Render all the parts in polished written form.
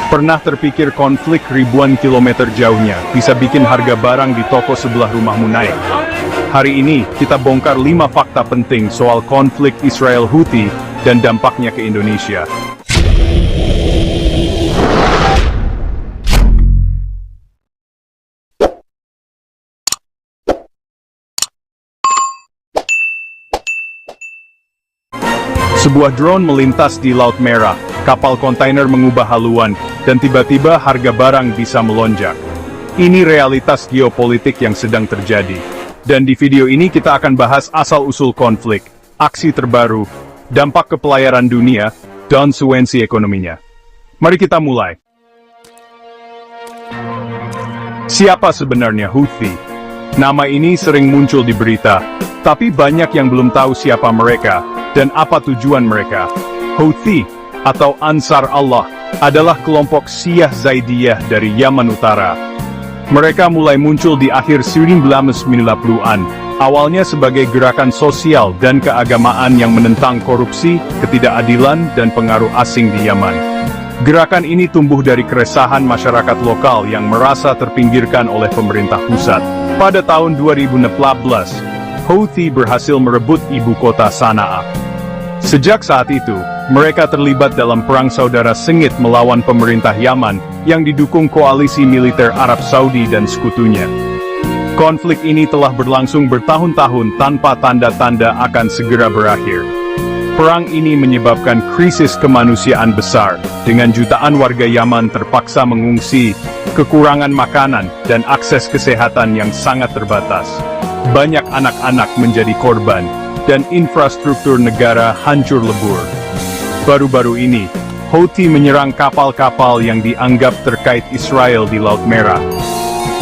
Pernah terpikir konflik ribuan kilometer jauhnya bisa bikin harga barang di toko sebelah rumahmu naik? Hari ini, kita bongkar 5 fakta penting soal konflik Israel-Houthi dan dampaknya ke Indonesia. Sebuah drone melintas di Laut Merah, kapal kontainer mengubah haluan, dan tiba-tiba harga barang bisa melonjak. Ini realitas geopolitik yang sedang terjadi. Dan di video ini kita akan bahas asal-usul konflik, aksi terbaru, dampak ke pelayaran dunia, dan konsekuensi ekonominya. Mari kita mulai. Siapa sebenarnya Houthi? Nama ini sering muncul di berita, tapi banyak yang belum tahu siapa mereka, dan apa tujuan mereka. Houthi, atau Ansar Allah, adalah kelompok Syiah Zaidiyah dari Yaman Utara. Mereka mulai muncul di akhir 1990-an, awalnya sebagai gerakan sosial dan keagamaan yang menentang korupsi, ketidakadilan, dan pengaruh asing di Yaman. Gerakan ini tumbuh dari keresahan masyarakat lokal yang merasa terpinggirkan oleh pemerintah pusat. Pada tahun 2014, Houthi berhasil merebut ibu kota Sanaa. Sejak saat itu, mereka terlibat dalam perang saudara sengit melawan pemerintah Yaman yang didukung koalisi militer Arab Saudi dan sekutunya. Konflik ini telah berlangsung bertahun-tahun tanpa tanda-tanda akan segera berakhir. Perang ini menyebabkan krisis kemanusiaan besar, dengan jutaan warga Yaman terpaksa mengungsi, kekurangan makanan, dan akses kesehatan yang sangat terbatas. Banyak anak-anak menjadi korban, dan infrastruktur negara hancur lebur. Baru-baru ini, Houthi menyerang kapal-kapal yang dianggap terkait Israel di Laut Merah.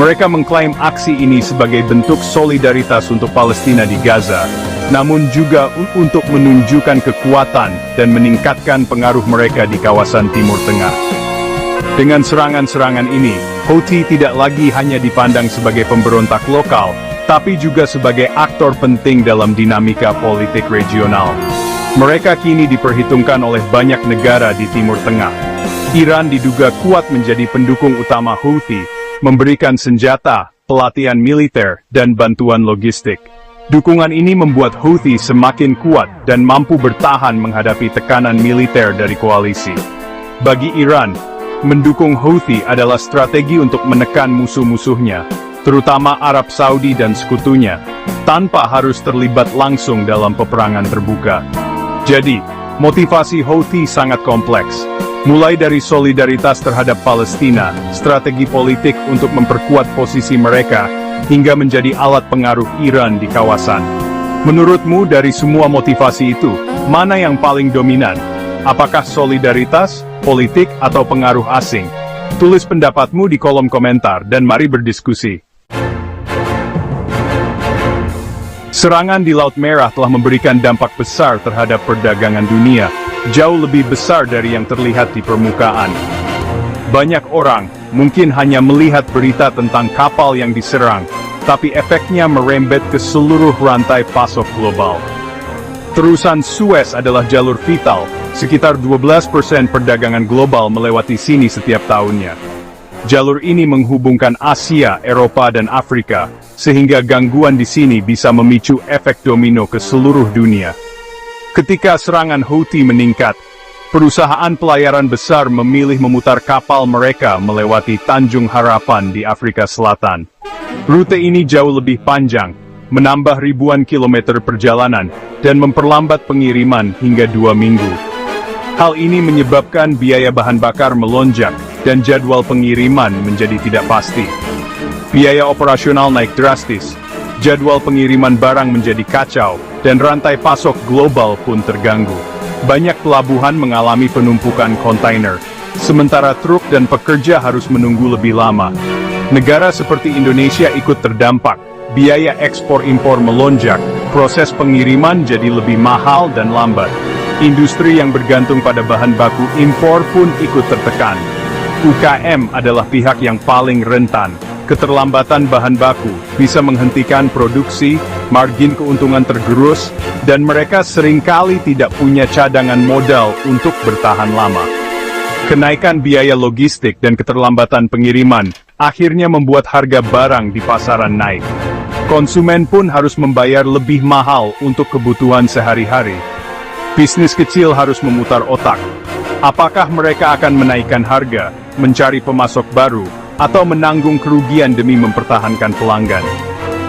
Mereka mengklaim aksi ini sebagai bentuk solidaritas untuk Palestina di Gaza, namun juga untuk menunjukkan kekuatan dan meningkatkan pengaruh mereka di kawasan Timur Tengah. Dengan serangan-serangan ini, Houthi tidak lagi hanya dipandang sebagai pemberontak lokal, tapi juga sebagai aktor penting dalam dinamika politik regional. Mereka kini diperhitungkan oleh banyak negara di Timur Tengah. Iran diduga kuat menjadi pendukung utama Houthi, memberikan senjata, pelatihan militer, dan bantuan logistik. Dukungan ini membuat Houthi semakin kuat dan mampu bertahan menghadapi tekanan militer dari koalisi. Bagi Iran, mendukung Houthi adalah strategi untuk menekan musuh-musuhnya, terutama Arab Saudi dan sekutunya, tanpa harus terlibat langsung dalam peperangan terbuka. Jadi, motivasi Houthi sangat kompleks. Mulai dari solidaritas terhadap Palestina, strategi politik untuk memperkuat posisi mereka, hingga menjadi alat pengaruh Iran di kawasan. Menurutmu dari semua motivasi itu, mana yang paling dominan? Apakah solidaritas, politik, atau pengaruh asing? Tulis pendapatmu di kolom komentar dan mari berdiskusi. Serangan di Laut Merah telah memberikan dampak besar terhadap perdagangan dunia, jauh lebih besar dari yang terlihat di permukaan. Banyak orang mungkin hanya melihat berita tentang kapal yang diserang, tapi efeknya merembet ke seluruh rantai pasok global. Terusan Suez adalah jalur vital, sekitar 12% perdagangan global melewati sini setiap tahunnya. Jalur ini menghubungkan Asia, Eropa, dan Afrika, sehingga gangguan di sini bisa memicu efek domino ke seluruh dunia. Ketika serangan Houthi meningkat, perusahaan pelayaran besar memilih memutar kapal mereka melewati Tanjung Harapan di Afrika Selatan. Rute ini jauh lebih panjang, menambah ribuan kilometer perjalanan, dan memperlambat pengiriman hingga 2 minggu. Hal ini menyebabkan biaya bahan bakar melonjak, dan jadwal pengiriman menjadi tidak pasti. Biaya operasional naik drastis, jadwal pengiriman barang menjadi kacau, dan rantai pasok global pun terganggu. Banyak pelabuhan mengalami penumpukan kontainer, sementara truk dan pekerja harus menunggu lebih lama. Negara seperti Indonesia ikut terdampak, biaya ekspor-impor melonjak, proses pengiriman jadi lebih mahal dan lambat. Industri yang bergantung pada bahan baku impor pun ikut tertekan. UKM adalah pihak yang paling rentan. Keterlambatan bahan baku bisa menghentikan produksi, margin keuntungan tergerus, dan mereka seringkali tidak punya cadangan modal untuk bertahan lama. Kenaikan biaya logistik dan keterlambatan pengiriman akhirnya membuat harga barang di pasaran naik. Konsumen pun harus membayar lebih mahal untuk kebutuhan sehari-hari. Bisnis kecil harus memutar otak. Apakah mereka akan menaikkan harga, mencari pemasok baru, atau menanggung kerugian demi mempertahankan pelanggan?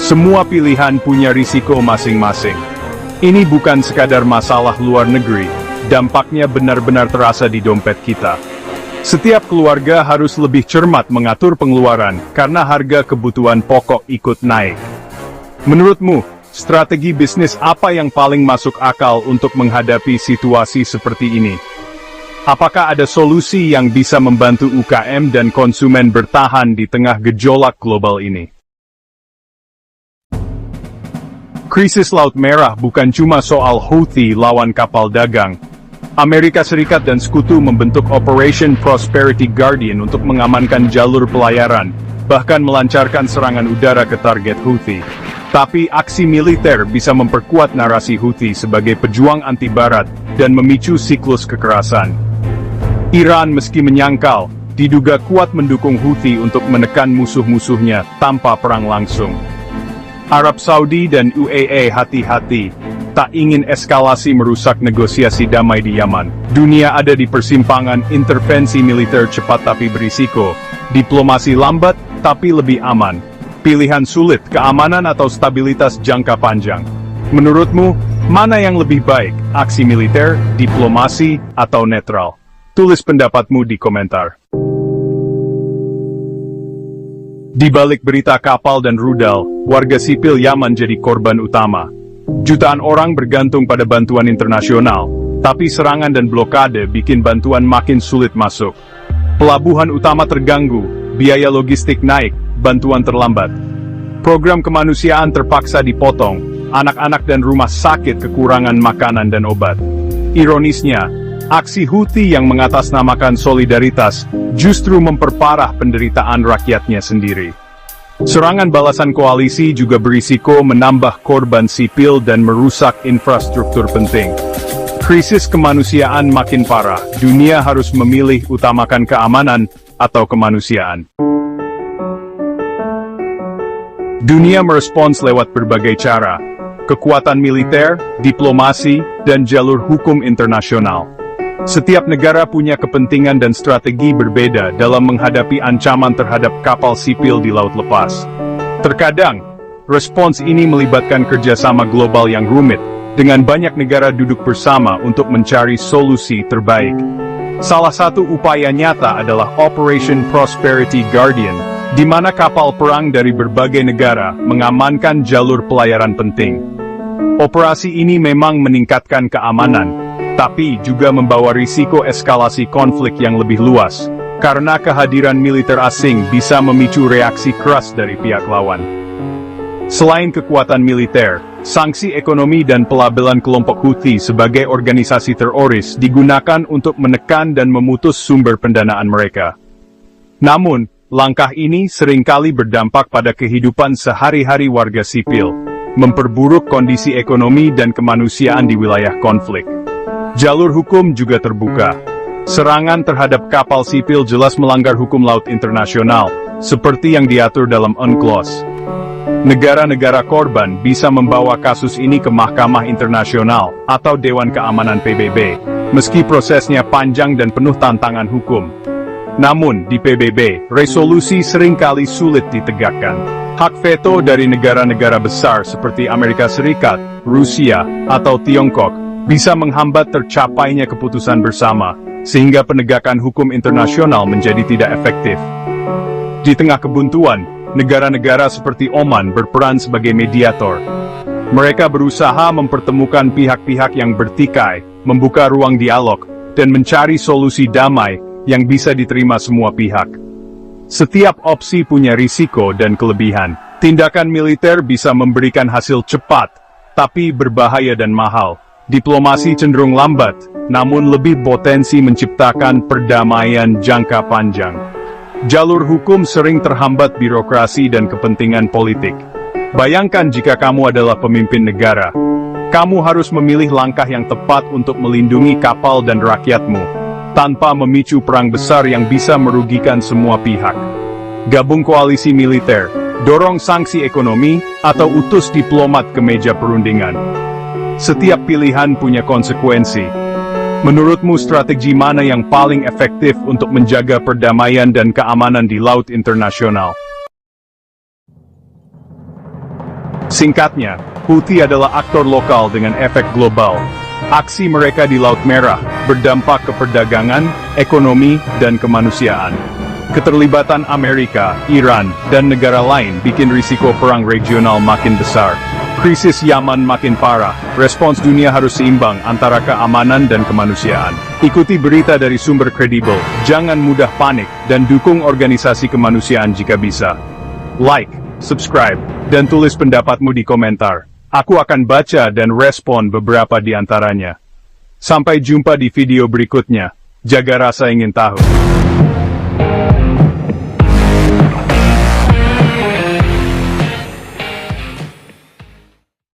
Semua pilihan punya risiko masing-masing. Ini bukan sekadar masalah luar negeri, dampaknya benar-benar terasa di dompet kita. Setiap keluarga harus lebih cermat mengatur pengeluaran karena harga kebutuhan pokok ikut naik. Menurutmu, strategi bisnis apa yang paling masuk akal untuk menghadapi situasi seperti ini? Apakah ada solusi yang bisa membantu UKM dan konsumen bertahan di tengah gejolak global ini? Krisis Laut Merah bukan cuma soal Houthi lawan kapal dagang. Amerika Serikat dan Sekutu membentuk Operation Prosperity Guardian untuk mengamankan jalur pelayaran, bahkan melancarkan serangan udara ke target Houthi. Tapi aksi militer bisa memperkuat narasi Houthi sebagai pejuang anti-Barat dan memicu siklus kekerasan. Iran meski menyangkal, diduga kuat mendukung Houthi untuk menekan musuh-musuhnya tanpa perang langsung. Arab Saudi dan UAE hati-hati, tak ingin eskalasi merusak negosiasi damai di Yaman. Dunia ada di persimpangan intervensi militer cepat tapi berisiko, diplomasi lambat tapi lebih aman. Pilihan sulit, keamanan atau stabilitas jangka panjang. Menurutmu, mana yang lebih baik, aksi militer, diplomasi, atau netral? Tulis pendapatmu di komentar. Di balik berita kapal dan rudal, warga sipil Yaman jadi korban utama. Jutaan orang bergantung pada bantuan internasional, tapi serangan dan blokade bikin bantuan makin sulit masuk. Pelabuhan utama terganggu, biaya logistik naik, bantuan terlambat. Program kemanusiaan terpaksa dipotong, anak-anak dan rumah sakit kekurangan makanan dan obat. Ironisnya, aksi Houthi yang mengatasnamakan solidaritas justru memperparah penderitaan rakyatnya sendiri. Serangan balasan koalisi juga berisiko menambah korban sipil dan merusak infrastruktur penting. Krisis kemanusiaan makin parah, dunia harus memilih utamakan keamanan atau kemanusiaan. Dunia merespons lewat berbagai cara, kekuatan militer, diplomasi, dan jalur hukum internasional. Setiap negara punya kepentingan dan strategi berbeda dalam menghadapi ancaman terhadap kapal sipil di laut lepas. Terkadang, respons ini melibatkan kerjasama global yang rumit, dengan banyak negara duduk bersama untuk mencari solusi terbaik. Salah satu upaya nyata adalah Operation Prosperity Guardian, di mana kapal perang dari berbagai negara mengamankan jalur pelayaran penting. Operasi ini memang meningkatkan keamanan, tapi juga membawa risiko eskalasi konflik yang lebih luas, karena kehadiran militer asing bisa memicu reaksi keras dari pihak lawan. Selain kekuatan militer, sanksi ekonomi dan pelabelan kelompok Houthi sebagai organisasi teroris digunakan untuk menekan dan memutus sumber pendanaan mereka. Namun, langkah ini seringkali berdampak pada kehidupan sehari-hari warga sipil, memperburuk kondisi ekonomi dan kemanusiaan di wilayah konflik. Jalur hukum juga terbuka. Serangan terhadap kapal sipil jelas melanggar hukum laut internasional, seperti yang diatur dalam UNCLOS. Negara-negara korban bisa membawa kasus ini ke Mahkamah Internasional atau Dewan Keamanan PBB, meski prosesnya panjang dan penuh tantangan hukum. Namun, di PBB, resolusi seringkali sulit ditegakkan. Hak veto dari negara-negara besar seperti Amerika Serikat, Rusia, atau Tiongkok bisa menghambat tercapainya keputusan bersama, sehingga penegakan hukum internasional menjadi tidak efektif. Di tengah kebuntuan, negara-negara seperti Oman berperan sebagai mediator. Mereka berusaha mempertemukan pihak-pihak yang bertikai, membuka ruang dialog, dan mencari solusi damai yang bisa diterima semua pihak. Setiap opsi punya risiko dan kelebihan. Tindakan militer bisa memberikan hasil cepat, tapi berbahaya dan mahal. Diplomasi cenderung lambat, namun lebih potensi menciptakan perdamaian jangka panjang. Jalur hukum sering terhambat birokrasi dan kepentingan politik. Bayangkan jika kamu adalah pemimpin negara. Kamu harus memilih langkah yang tepat untuk melindungi kapal dan rakyatmu. tanpa memicu perang besar yang bisa merugikan semua pihak. Gabung koalisi militer, dorong sanksi ekonomi, atau utus diplomat ke meja perundingan. Setiap pilihan punya konsekuensi. Menurutmu strategi mana yang paling efektif untuk menjaga perdamaian dan keamanan di laut internasional? Singkatnya, Houthi adalah aktor lokal dengan efek global. Aksi mereka di Laut Merah berdampak ke perdagangan, ekonomi, dan kemanusiaan. Keterlibatan Amerika, Iran, dan negara lain bikin risiko perang regional makin besar. Krisis Yaman makin parah, respons dunia harus seimbang antara keamanan dan kemanusiaan. Ikuti berita dari sumber kredibel, jangan mudah panik, dan dukung organisasi kemanusiaan jika bisa. Like, subscribe, dan tulis pendapatmu di komentar. Aku akan baca dan respon beberapa di antaranya. Sampai jumpa di video berikutnya. Jaga rasa ingin tahu.